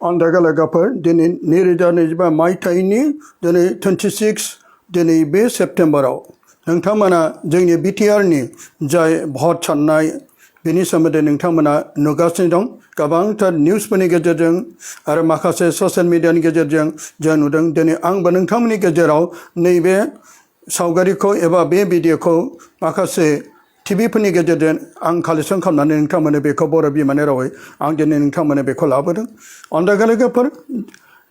अन्दागालागाफोर दिनै 2025 मायथाइनि दिनै 26 दिनै बे सेप्टेम्बराव नोंथांमोना जोंनि बिटिआरनि जाय भट साननाय बेनि सोमोन्दै नोंथांमोना नुगासिनो दं गोबांथार निउसफोरनि गेजेरजों आरो माखासे ससियेल मिडियानि गेजेरजों जों नुदों दिनै आंबो नोंथांमोननि गेजेराव नैबे सावगारिखौ एबा बे भिडिअखौ माखासे टिभिफोरनि गेजेरजों आं कालेक्सन खालामनानै नोंथांमोननो बेखौ बर' बिमानि रावै आं दिनै नोंथांमोननो बेखौ लाबोदों अन्दागालोगोफोर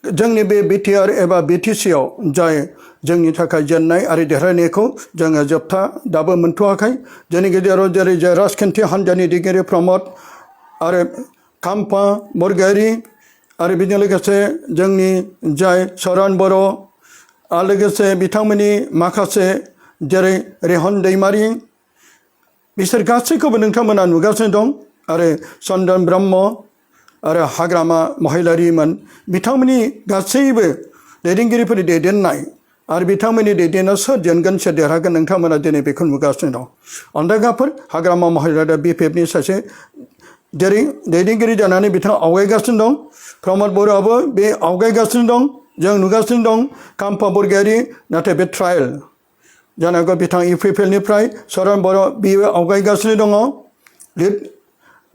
जोंनि बे बिटिआर एबा बिटिसिआव जाय जोंनि थाखाय जेननाय आरो देरहानायखौ जोङो जोबथा दाबो मोनथ'वाखै जोंनि गेजेराव जेरै राजखान्थि हान्जानि दैदेनगिरि प्रमद आरो खाम्फा बरगयारी आरो बेजों लोगोसे जोंनि जाय सरान बर' आरो लोगोसे बिथांमोननि माखासे जेरै रेहन दैमारि बिसोर गासैखौबो नोंथांमोना नुगासिनो दं आरो चन्दन ब्रह्म आरो हाग्रामा महिलारिमोन बिथांमोननि गासैबो दैदेनगिरिफोरनि दैदेननाय आरो बिथांमोननि दैदेननायाव सोर जेनगोन सोर देरहागोन नोंथांमोना दिनै बेखौ नुगासिनो दं अन्दागाफोर हाग्रामा महिलारिया बिपिएफनि सासे जेरै दैदेनगिरि जानानै बिथाङा आवगायगासिनो दं प्रमद बर'आबो बे आवगायगासिनो दं जों नुगासिनो दं खाम्फा बरगयारी नाथाय बे ट्रायल जानांगौ बिथां इउपिपिएलनिफ्राय सरान बर' बियो आवगायगासिनो दङ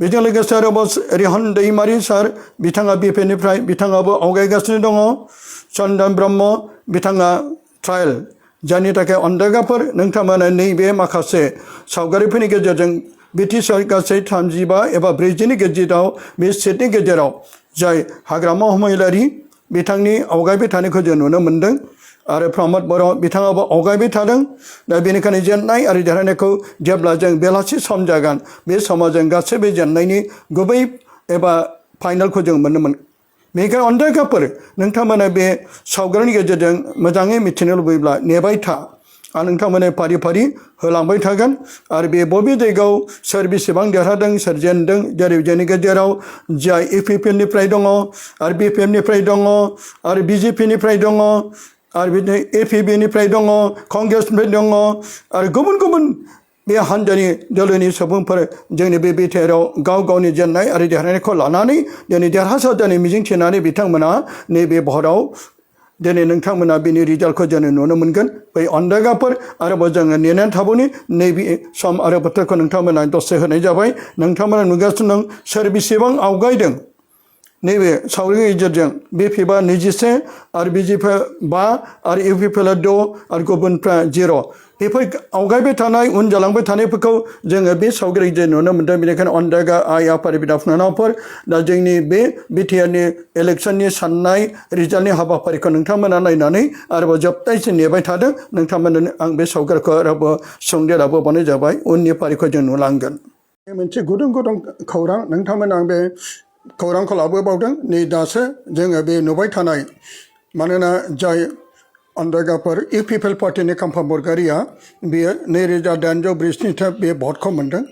बेजों लोगोसे आरोबाव रेहन दैमारि सार बिथाङा बिपिएफनिफ्राय बिथाङाबो आवगायगासिनो दङ चन्दन ब्रह्म बिथाङा ट्रायल जायनि थाखाय अन्दागाफोर नोंथांमोना नैबे माखासे सावगारिफोरनि गेजेरजों बिटिसिआव गासै 35 एबा 40नि गेजेराव बे सिटनि गेजेराव जाय हाग्रामा महिलारि बिथांनि आवगायबाय थानायखौ जों नुनो मोन्दों आरो प्रमद बर' बिथाङाबो आवगायबाय थादों दा बेनिखायनो जेननाय आरो देरहानायखौ जेब्ला जों बेलासि सम जागोन बे समाव जों गासैबो जेननायनि गुबै एबा फाइनालखौ जों मोननो मोन बेनिखायनो अन्दागाफोर नोंथांमोना बे सावगारिनि गेजेरजों मोजाङै मिथिनो लुबैब्ला नेबाय था आं नोंथांमोननो फारि फारि होलांबाय थागोन आरो बे बबे जायगायाव सोर बेसेबां देरहादों सोर जेनदों जेरै जोंनि गेजेराव जाय इउपिपिएलनिफ्राय दङ आरो बिपिएफनिफ्राय दङ आरो बिजेपिनिफ्राय दङ आरो बिदिनो एपिबिनिफ्राय दङ कंग्रेसनिफ्राय दङ आरो गुबुन गुबुन बे हान्जानि दोलोनि सुबुंफोर जोंनि बे बिटिआरआव गाव गावनि जेननाय आरो देरहानायखौ लानानै दिनै देरहासार जानो मिजिंथिनानै बिथांमोना नैबे भटआव दिनै नोंथांमोना बिनि रिजाल्टखौ जोङो नुनो मोनगोन बै अन्दागाफोर आरोबाव जोङो नेनानै थाबोनि नैबे सम आरो बोथोरखौ नोंथांमोना दसे होनाय जाबाय नोंथांमोना नुगासिनो दं सोर बेसेबां आवगायदों नैबे सावगारिनि गेजेरजों बिपिएफआ 21 आरो बिजेपिआ 5 आरो इउपिपिएलआ 6 आरो गुबुनफ्रा 0 बेफोर आवगायबाय थानाय उन जालांबाय थानायफोरखौ जोङो बे सावगारिजों नुनो मोन्दों बेनिखायनो अन्दागा आइ आफाद बिदा फंबायफोर दा जोंनि बे बिटिआरनि इलेक्सननि साननाय रिजाल्टनि हाबाफारिखौ नोंथांमोना नायनानै आरोबाव जोबनायसिम नेबाय थादों नोंथांमोननो आं बे सावगारिखौ आरोबाव सुंदे लाबोबावनाय जाबाय उननि फारिखौ जों नुलांगोन मोनसे गुदुं गुदुं खौरां नोंथांमोना आं बे खौरांखौ लाबोबावदों नै दासो जोङो बे नुबाय थानाय मानोना जाय अन्दागाफोर इउपिपिएल पार्टिनि खाम्फा बरगयारीया बेयो 2840 बे भटखौ मोन्दों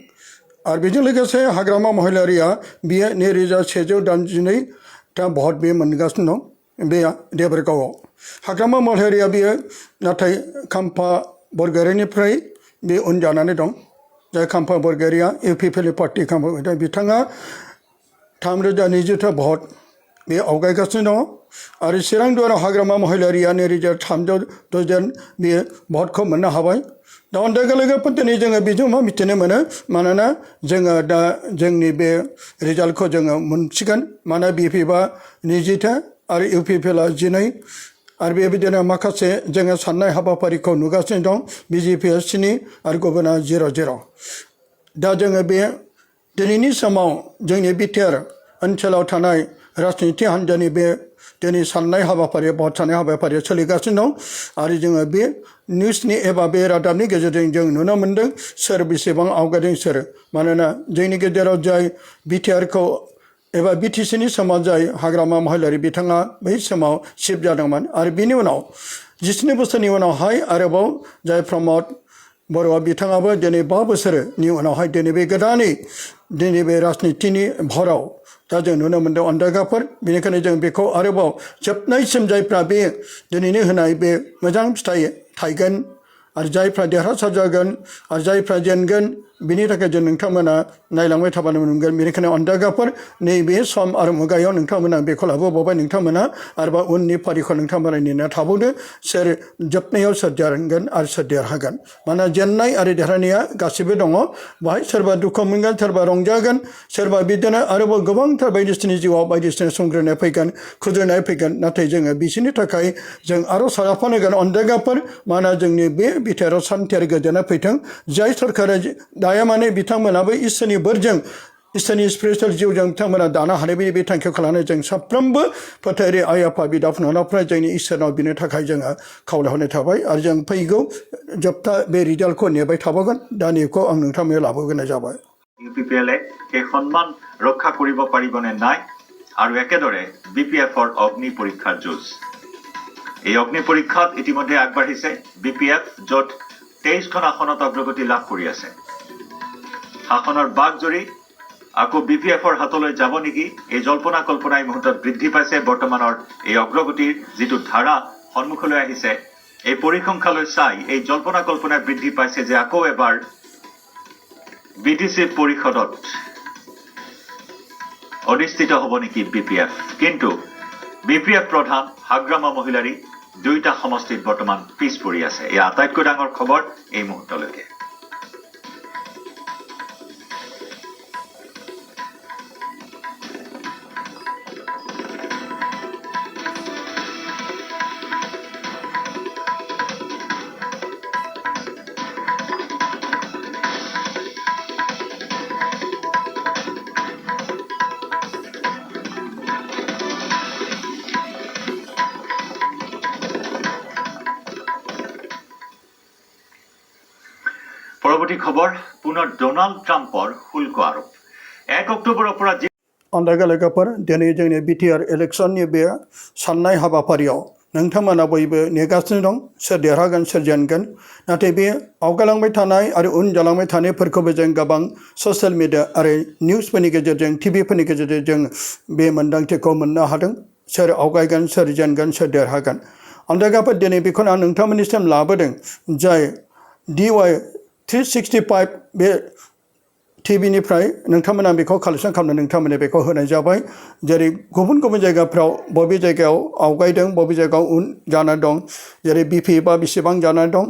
आरो बेजों लोगोसे हाग्रामा महिलारिया बियो 2182 भट बे मोनगासिनो दं बे देबरगावआव हाग्रामा महिलारिया बियो नाथाय खाम्फा बरगयारीनिफ्राय बे उन जानानै दं जाय खाम्फा बरगयारीया इउपिपिएल पार्टि खाम्फा बिथाङा 3020 भट बे आवगायगासिनो दङ आरो चिरां दुवाराव हाग्रामा महिलारिया 2300 बे भटखौ मोननो हाबाय दा अन्दागालोगोफोर दिनै जोङो बिजों मिथिनो मोनो मानोना जोङो दा जोंनि बे रिजाल्टखौ जोङो मोनसिगोन मानोना बिपिएफआ 20 आरो इउपिपिएलआ 12 आरो बेबायदिनो माखासे जोङो साननाय हाबाफारिखौ नुगासिनो दं बिजेपिआ 7 आरो गुबुना 0 दा जोङो बे दिनैनि समाव जोंनि बिटिआर ओनसोलाव थानाय राजनिति हान्जानि बे दिनै साननाय हाबाफारि भट साननाय हाबाफारिया सोलिगासिनो दं आरो जोङो बे निउसनि एबा बे रादाबनि गेजेरजों जों नुनो मोन्दों सोर बेसेबां आवगायदों सोर मानोना जोंनि गेजेराव जाय बिटिआरखौ एबा बिटिसिनि समाव जाय हाग्रामा महिलारि बिथाङा बै समाव चिफ जादोंमोन आरो बिनि उनाव 17 बोसोरनि उनावहाय आरोबाव जाय प्रमद बर'आ बिथाङाबो दिनै 5 बोसोरनि उनावहाय दिनै बे गोदानै दिनै बे राजनितिनि भराव दा जों नुनो मोन्दों अन्दागाफोर बेनिखायनो जों बेखौ आरोबाव जोबनायसिम जायफ्रा बे दिनैनो होनाय बे मोजां फिथाइ थायगोन आरो जायफ्रा देरहासार जागोन आरो जायफ्रा जेनगोन बिनि थाखाय जों नोंथांमोना नायलांबाय थाबानो मोनगोन बेनिखायनो अन्दागाफोर नैबे सम आरो मुगायाव नोंथांमोना बेखौ लाबोबावबाय नोंथांमोना आरोबाव उननि फारिखौ नोंथांमोना नेना थाबावदो सोर जोबनायाव सोर देरहागोन आरो सोर देरहागोन मानोना जेननाय आरो देरहानाया गासिबो दङ बाहाय सोरबा दुखु मोनगोन सोरबा रंजागोन सोरबा बिदिनो आरोबाव गोबांथार बायदिसिना जिउआव बायदिसिना संग्रायनाय फैगोन खुद्रायनाय फैगोन नाथाय जोङो बिसोरनि थाखाय जों आरो साराफानांगोन अन्दागाफोर मानोना जोंनि बे बिथायाव सान्थि आरो गोजोना फैथों जाय सरकारा दाया माने बिथांमोनाबो इसोरनि बोरजों इसोरनि स्पिरिचुवेल जिउजों बिथांमोना दानो हानाय बे थांखिखौ लानानै जों साफ्रोमबो फोथायारि आइ आफा बिदा फंबायफ्रा जोंनि इसोरनाव बिनो थाखाय जोङो खावलायहरनाय थाबाय आरो जों फैगौ जोबथा बे रिजाल्टखौ नेबाय थाबावगोन दा नैखौ आं नोंथांमोननो लाबोग्रोनाय जाबाय UPPL সেই সন্মান ৰক্ষা কৰিব পাৰিবনে নাই আৰু একেদৰে BPFৰ অগ্নি পৰীক্ষাৰ যুঁজ এই অগ্নি পৰীক্ষাত ইতিমধ্যে আগবাঢ়িছে BPF য'ত 23খন আসনত অগ্ৰগতি লাভ কৰি আছে শাসনৰ বাঘ জৰি আকৌ BPFৰ হাতলৈ যাব নেকি এই জল্পনা কল্পনা এই মুহূৰ্তত বৃদ্ধি পাইছে বৰ্তমানৰ এই অগ্ৰগতিৰ যিটো ধাৰা সন্মুখলৈ আহিছে এই পৰিসংখ্যালৈ চাই এই জল্পনা কল্পনা বৃদ্ধি পাইছে যে আকৌ এবাৰ BTC পৰিষদত অনুষ্ঠিত হ'ব নেকি BPF কিন্তু BPF প্ৰধান হাগ্ৰামা মহিলাৰী দুইটা সমষ্টিত বৰ্তমান পিছ পৰি আছে এই আটাইতকৈ ডাঙৰ খবৰ এই মুহূৰ্তলৈকে পৰৱৰ্তী খবৰ পুনৰ ডোনাল্ড ট্ৰাম্পৰ শুল্ক আৰোপ 1 অক্টোবৰৰ পৰা अन्दागालोगोफोर दिनै जोंनि बिटिआर इलेक्सननि बे साननाय हाबाफारियाव नोंथांमोना बयबो नेगासिनो दं सोर देरहागोन सोर जेनगोन नाथाय बे आवगायलांबाय थानाय आरो उन जालांबाय थानायफोरखौबो जों गोबां ससियेल मिडिया आरो निउसफोरनि गेजेरजों टिभिफोरनि गेजेरजों जों बे मोन्दांथिखौ मोननो हादों सोर आवगायगोन सोर जेनगोन सोर देरहागोन अन्दागाफोर दिनै बेखौनो आं नोंथांमोननिसिम लाबोदों जाय DY 365 बे टिभिनिफ्राय नोंथांमोना बेखौ कालेक्सन खालामनो नोंथांमोना बेखौ होनाय जाबाय जेरै गुबुन गुबुन जायगाफ्राव बबे जायगायाव आवगायदों बबे जायगायाव उन जानानै दं जेरै BPFआ बेसेबां जानानै दं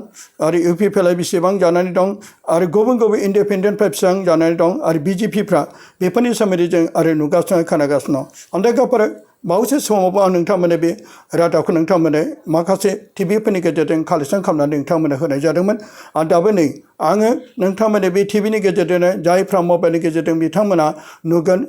आरो UPPLआ बेसेबां जानानै दं आरो गुबुन गुबुन इन्डिपेन्डेन्टफ्रा बेसेबां जानानै दं आरो BJPफ्रा बेफोरनि सोमोन्दै जों आरो नुगासिनो खोनागासिनो अन्दागाफोर बावैसो समावबो आं नोंथांमोननो बे रादाबखौ नोंथांमोननो माखासे टिभिफोरनि गेजेरजों कालेक्सन खालामनानै नोंथांमोननो होनाय जादोंमोन आरो दाबो नै आङो नोंथांमोननो बे टिभिनि गेजेरजोंनो जायफ्रा मबाइलनि गेजेरजों बिथांमोना नुगोन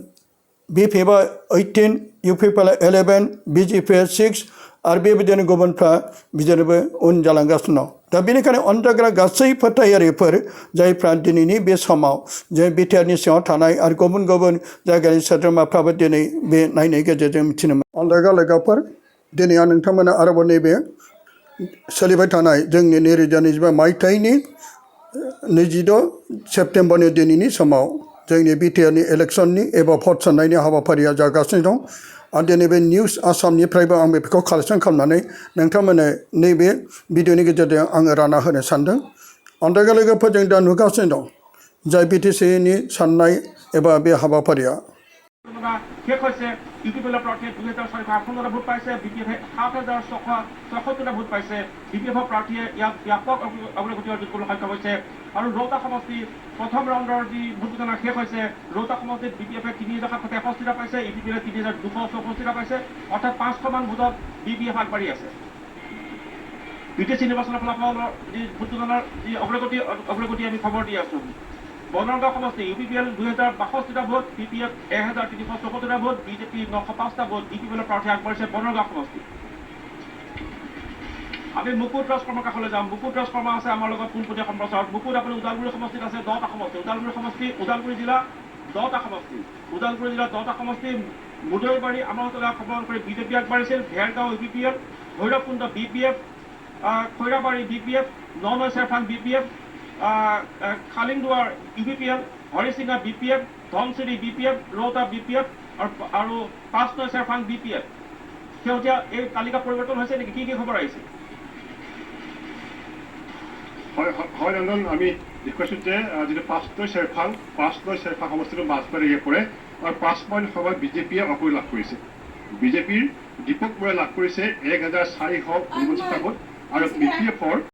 BPFआ 18 UPPLआ 11 BJPआ 6 आरो बेबायदिनो गुबुनफ्रा बिदिनोबो उन जालांगासिनो दं दा बेनिखायनो अन्दाग्रा गासै फोथायारिफोर जायफ्रा दिनैनि बे समाव जे बिटिआरनि सिङाव थानाय आरो गुबुन गुबुन जायगानि सोद्रोमाफ्राबो दिनै बे नायनायनि गेजेरजों मिथिनो मोनो अन्दागा लोगोफोर दिनै आं नोंथांमोना आरोबाव नैबे सोलिबाय थानाय जोंनि 2025 मायथाइनि 26 सेप्तेम्बरनि दिनैनि समाव जोंनि बिटिआरनि इलेक्सननि एबा भट साननायनि हाबाफारिया जागासिनो दं आरो दिनै बे निउस आसामनिफ्रायबो आं बेखौ कालेक्सन खालामनानै नोंथांमोननो नैबे भिडिअनि गेजेरजों आङो रानना होनो सानदों अन्दागा लोगोफोर जों दा नुगासिनो दं जाय BTCनि साननाय एबा बे हाबाफारिया শেষ হৈছে UPPLৰ প্ৰাৰ্থীয়ে 2458টা ভোট পাইছে BPFে 7674টা ভোট পাইছে BPFৰ প্ৰাৰ্থীয়ে ইয়াত ব্যাপক অগ্ৰগতি অৰ্জন কৰিবলৈ সক্ষম হৈছে আৰু ৰৌতা সমষ্টি প্ৰথম ৰাউণ্ডৰ যি ভোট গণনা শেষ হৈছে ৰৌতা সমষ্টিত BPFে 3761টা পাইছে UPPLে 3264টা পাইছে অৰ্থাৎ 500মান ভোটত BPF আগবাঢ়ি আছে BTC নিৰ্বাচনৰ ফলাফলৰ যি ভোট গণনাৰ যি অগ্ৰগতি আমি খবৰ দি আছোঁ বনগাঁও সমষ্টি UPPL 2062টা ভোট BPF 1374টা ভোট BJP 905টা ভোট UPPLৰ প্ৰাৰ্থী আগবাঢ়িছে বনগাঁও সমষ্টি আমি মুকুট ৰাজ কৰ্মৰ কাষলৈ যাম মুকুট ৰাজ কৰ্ম আছে আমাৰ লগত পোনপটীয়া সম্প্ৰচাৰত মুকুট আপুনি ওদালগুৰি সমষ্টিত আছে 10টা সমষ্টি ওদালগুৰি জিলা 10টা সমষ্টি ওদালগুৰি জিলা 10টা সমষ্টি মুদৈবাৰী আমাৰ খবৰ কৰি BJP আগবাঢ়িছিল Bhergaon UPPL Bhairabkunda BPF Khoirabari BPF Nanoi চেৰফাং BPF Khalingduar UPPL Harisinga BPF ধনচিৰি BPF ৰৌতা BPF আৰু পাঁচনৈ চেৰফাং BPF শেহতীয়া এই তালিকা পৰিৱৰ্তন হৈছে নেকি কি খবৰ আহিছে হয় নন্দন আমি দেখুৱাইছোঁ যে যিটো 5 চেৰফাং সমষ্টিটো মাজবাৰীয়ে পৰে আৰু 5 পইণ্ট সময় বিজেপিয়ে অকৰি লাভ কৰিছে বিজেপিৰ দীপক বৰাই লাভ কৰিছে 1449 ভোট আৰু BPF